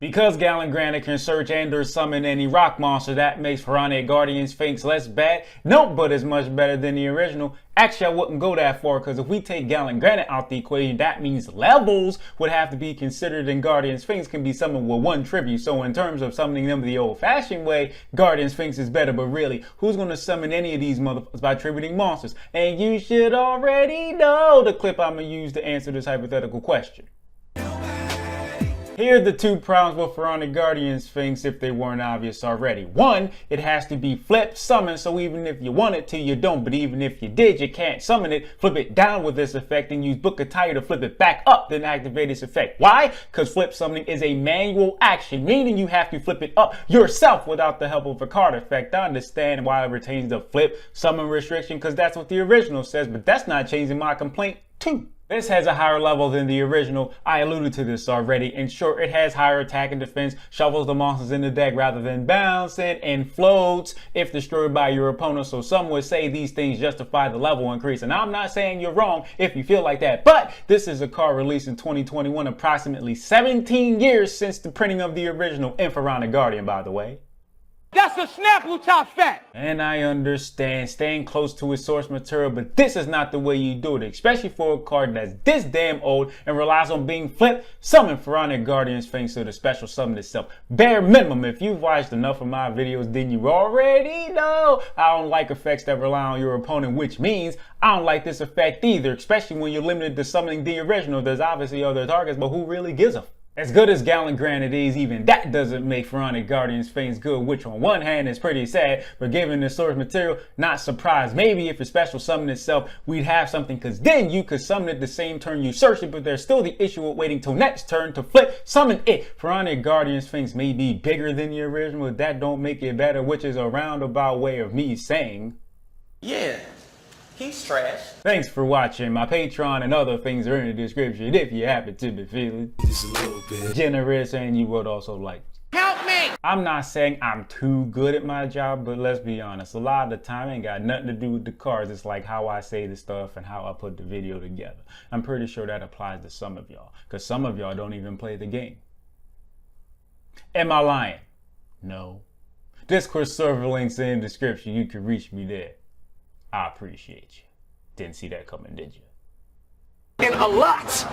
Because Galen Granite can search and or summon any rock monster, that makes Pharaonic Guardian Sphinx less bad. Nope, but it's much better than the original. Actually, I wouldn't go that far, because if we take Galen Granite out the equation, that means levels would have to be considered, and Guardian Sphinx can be summoned with one tribute. So in terms of summoning them the old-fashioned way, Guardian Sphinx is better. But really, who's going to summon any of these motherfuckers by tributing monsters? And you should already know the clip I'm going to use to answer this hypothetical question. Here are the two problems with Pharaonic Guardian Sphinx if they weren't obvious already. One, it has to be flip summoned, so even if you wanted to, you don't. But even if you did, you can't summon it, flip it down with this effect, and use Book of Tire to flip it back up, then activate its effect. Why? Because flip summoning is a manual action, meaning you have to flip it up yourself without the help of a card effect. I understand why it retains the flip summon restriction, because that's what the original says, but that's not changing my complaint too. This has a higher level than the original. I alluded to this already. In short, it has higher attack and defense, shovels the monsters in the deck rather than bouncing, and floats if destroyed by your opponent. So some would say these things justify the level increase. And I'm not saying you're wrong if you feel like that. But this is a card released in 2021, approximately 17 years since the printing of the original in Pharaonic Guardian, by the way. That's a snapple top fat. And I understand staying close to its source material, but this is not the way you do it, especially for a card that's this damn old and relies on being flipped. Summon Pharaonic Guardian Sphinx to the special summon itself. Bare minimum, if you've watched enough of my videos, then you already know I don't like effects that rely on your opponent, which means I don't like this effect either, especially when you're limited to summoning the original. There's obviously other targets, but who really gives a f? As good as Galen Granite is, even that doesn't make Pharaonic Guardian Sphinx good, which on one hand is pretty sad, but given the source material, not surprised. Maybe if it special summoned itself, we'd have something, because then you could summon it the same turn you search it, but there's still the issue of waiting till next turn to flip summon it. Pharaonic Guardian Sphinx may be bigger than the original, but that don't make it better, which is a roundabout way of me saying, yeah, he's trash. Thanks for watching. My Patreon and other things are in the description if you happen to be feeling Just a little bit generous and you would also like. Help me. I'm not saying I'm too good at my job, but let's be honest, a lot of the time it ain't got nothing to do with the cards. It's like how I say the stuff and how I put the video together. I'm pretty sure that applies to some of y'all, because some of y'all don't even play the game. Am I lying? No. Discord server links in the description. You can reach me there. I appreciate you. Didn't see that coming, did you? And a lot.